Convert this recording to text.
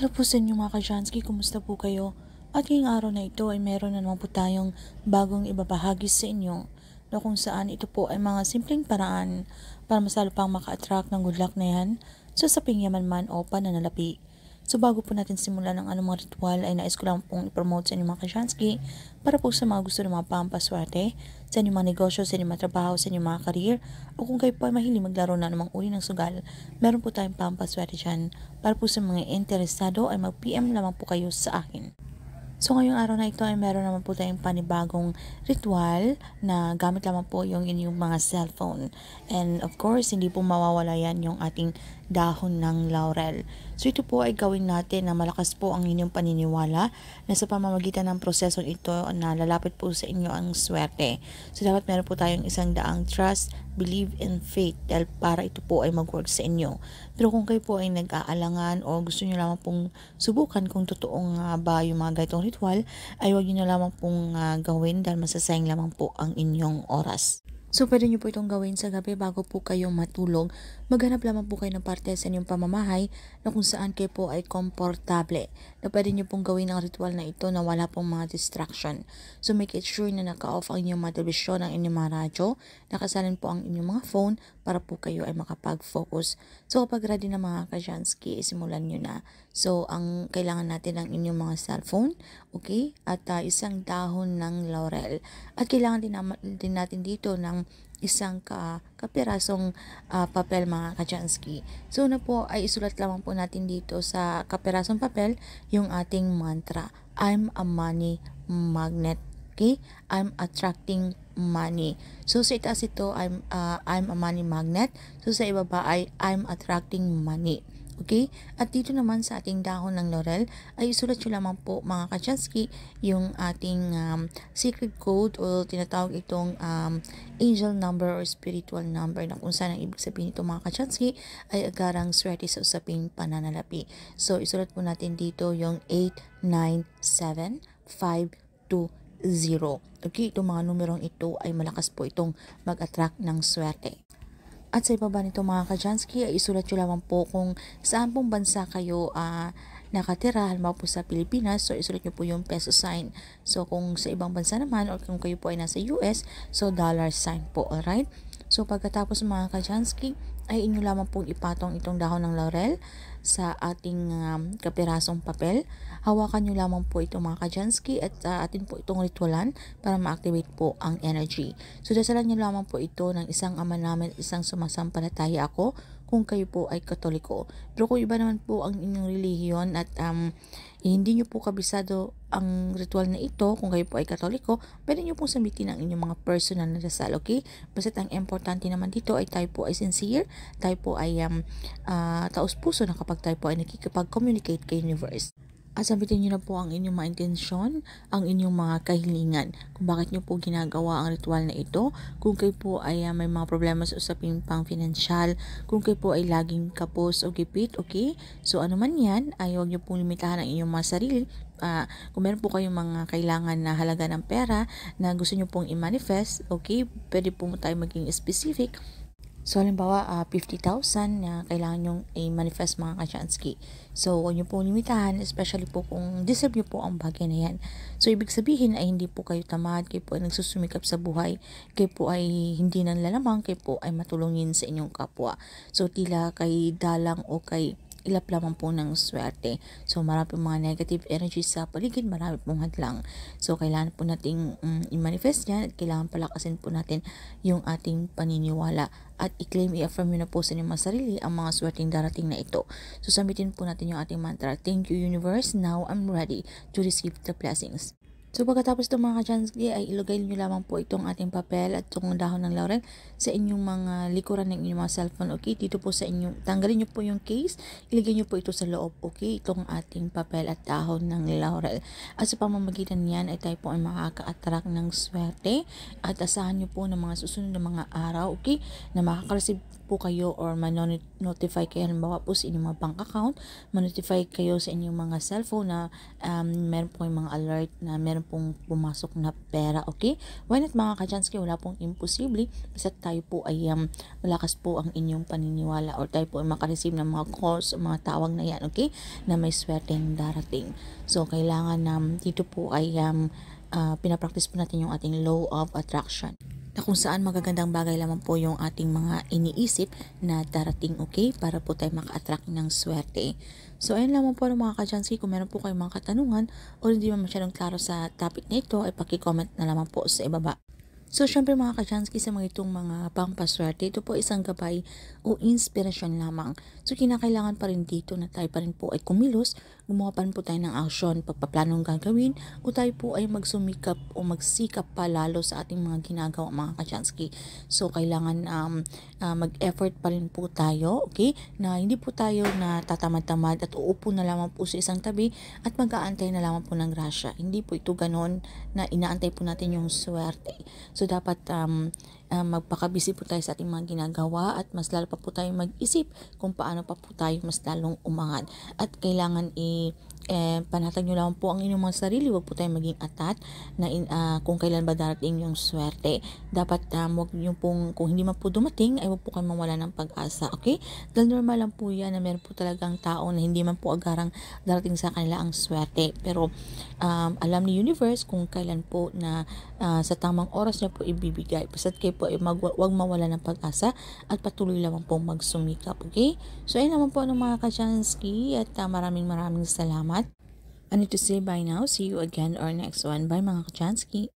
Hello po sa inyo mga ka-Jansky, kumusta po kayo? At ngayong araw na ito ay meron na naman po tayong bagong ibabahagi sa inyo na kung saan ito po ay mga simpleng paraan para mas lalo pang maka-attract ng good luck na yan sa saping yaman man o pananalapi. So bago po natin simulan ng anumang ritual ay nais ko lang pong i-promote sa inyo mga ka-Jansky para po sa mga gusto ng mga pampaswerte, sa inyong mga negosyo, sa inyong mga trabaho, sa inyong mga career, o kung kayo po ay mahilig maglaro na namang uri ng sugal, meron po tayong pampaswerte dyan. Para po sa mga interesado ay mag-PM lamang po kayo sa akin. So ngayong araw na ito ay meron naman po tayong panibagong ritual na gamit lamang po yung inyong mga cellphone. And of course, hindi po mawawala yan yung ating dahon ng laurel. So ito po ay gawin natin na malakas po ang inyong paniniwala na sa pamamagitan ng prosesong ito na lalapit po sa inyo ang swerte. So dapat meron po tayong isang daang trust, believe and faith dahil para ito po ay mag-work sa inyo. Pero kung kayo po ay nag-aalangan o gusto nyo lamang pong subukan kung totoong ba yung mga ganitong ritual, ay huwag nyo na lamang pong gawin dahil masasayang lamang po ang inyong oras. So, pwede nyo po itong gawin sa gabi bago po kayo matulog. Maghanap lamang po kayo ng parte sa inyong pamamahay na kung saan kayo po ay komportable. Na pwede nyo pong gawin ang ritual na ito na wala pong mga distraction. So, make it sure na naka-off ang inyong mga telebisyon, ang inyong mga radyo, nakasalin po ang inyong mga phone para po kayo ay makapag-focus. So, kapag ready na mga ka-Jansky, simulan nyo na. So, ang kailangan natin ang inyong mga cellphone, okay? At isang dahon ng laurel. At kailangan din natin dito ng isang kapirasong papel mga ka-Jansky. So, una po ay isulat lamang po natin dito sa kapirasong papel yung ating mantra. I'm a money magnet. Okay? I'm attracting money. So, sa itaas ito, I'm a money magnet. So, sa ibaba ay I'm attracting money. Okay? At dito naman sa ating dahon ng laurel ay isulat nyo lamang po mga ka-Jansky yung ating secret code o tinatawag itong angel number or spiritual number na kung saan ang ibig sabihin ito mga ka-Jansky ay agarang swerte sa usaping pananalapi. So isulat po natin dito yung 897520. Okay, itong mga numerong ito ay malakas po itong mag-attract ng swerte. At sa ibaba nito mga ka-Jansky ay isulat nyo lamang po kung saan pong bansa kayo nakatira. Halimbawa po sa Pilipinas, so isulat nyo po yung peso sign. So kung sa ibang bansa naman or kung kayo po ay nasa US, so dollar sign po, alright? So pagkatapos mga ka-Jansky ay inyo lamang pong ipatong itong dahon ng laurel sa ating kapirasong papel. Hawakan nyo lamang po itong mga ka-Jansky at atin po itong ritualan para ma-activate po ang energy. So dasalan nyo lamang po ito ng isang ama namin at isang sumasampalataya ako kung kayo po ay Katoliko. Pero kung iba naman po ang inyong relihiyon at hindi nyo po kabisado ang ritual na ito, kung kayo po ay Katoliko, pwede nyo pong samitin ang inyong mga personal na dasal, okay? Basta ang importante naman dito ay tayo po ay sincere, tayo po ay taos-puso na kapag tayo po ay nakikipag-communicate kay universe. At sabitin nyo na po ang inyong mga intensyon, ang inyong mga kahilingan, kung bakit nyo po ginagawa ang ritual na ito, kung kayo po ay may mga problema sa usaping pang-financial, kung kayo po ay laging kapos o gipit, okay? So ano man yan, ay huwag nyo pong limitahan ang inyong mga sarili. Kung meron po kayong mga kailangan na halaga ng pera na gusto nyo pong i-manifest, okay? Pwede po tayo maging specific. So, halimbawa, 50,000 na kailangan nyong i-manifest mga ka-Jansky. So, huwag nyo pong limitahan, especially po kung deserve nyo po ang bagay na yan. So, ibig sabihin ay hindi po kayo tamad, kayo po ay nagsusumikap sa buhay, kayo po ay hindi nanlalamang, kayo po ay matulungin sa inyong kapwa. So, tila kay dalang o kay ilap lamang po ng swerte. So, marami pong mga negative energy sa paligid, marami pong hadlang. So, kailangan po nating i-manifest yan at kailangan palakasin po natin yung ating paniniwala at i-claim, i-affirm nyo na po sa inyong mga sarili ang mga swerteng darating na ito. So, sambitin po natin yung ating mantra. Thank you, universe. Now, I'm ready to receive the blessings. So pagkatapos itong mga ka-Jansky ay ilagay nyo lamang po itong ating papel at itong dahon ng laurel sa inyong mga likuran ng inyong mga cellphone, okay? Dito po sa inyong, tanggalin nyo po yung case, ilagay nyo po ito sa loob, okay? Itong ating papel at dahon ng laurel. At sa pamamagitan niyan ay tayo po ay makaka-attract ng swerte at asahan nyo po ng mga susunod na mga araw, okay? Na makaka-receive po kayo or ma-notify kayo halimbawa po sa inyong mga bank account, ma-notify kayo sa inyong mga cellphone na meron po kayong mga alert na meron meron pong pumasok na pera, okay? Why not mga ka-Chansky, wala pong imposible basta tayo po ay malakas po ang inyong paniniwala or tayo po ay makareceive ng mga calls, mga tawag na yan, okay? Na may swerteng darating. So, kailangan dito po ay pinapractice po natin yung ating law of attraction, na kung saan magagandang bagay lamang po yung ating mga iniisip na darating, okay? Para po tayo maka-attract ng swerte. So, ayun lamang po mga ka-Chansky. Kung meron po kayong mga katanungan o hindi man masyadong klaro sa topic na ito, ay paki-comment na lamang po sa ibaba. So, syempre mga ka-Chansky, sa mga itong mga pangpaswerte, ito po isang gabay o inspirasyon lamang. So, kinakailangan pa rin dito na tayo pa rin po ay kumilos, gumawa pa rin po tayo ng aksyon, pagpaplanong gagawin, o tayo po ay magsumikap o magsikap pa lalo sa ating mga ginagawa mga ka-Chansky. So, kailangan mag-effort pa rin po tayo, okay? Na hindi po tayo na tatamad-tamad at uupo na lamang po sa isang tabi at mag-aantay na lamang po ng grasya. Hindi po ito ganon na inaantay po natin yung swerte. So, dapat magpakabisi po tayo sa ating mga ginagawa at mas lalo pa po tayo mag-isip kung paano pa po tayo mas lalong umangat. At kailangan panatag nyo lang po ang inyong mga sarili. Huwag po tayo maging atat na kung kailan ba darating yung swerte. Dapat huwag nyo pong, kung hindi man po dumating, ay huwag po kayo mawala ng pag-asa. Okay? Dahil normal lang po yan na meron po talagang tao na hindi man po agarang darating sa kanila ang swerte. Pero alam ni universe kung kailan po na sa tamang oras niya po ibibigay. Basta't kayo po ay huwag mawala ng pag-asa at patuloy lamang po magsumikap. Okay? So ayun naman po ng mga ka-Chansky at maraming salamat. I need to say bye now. See you again or next one. Bye mga ka-Chansky.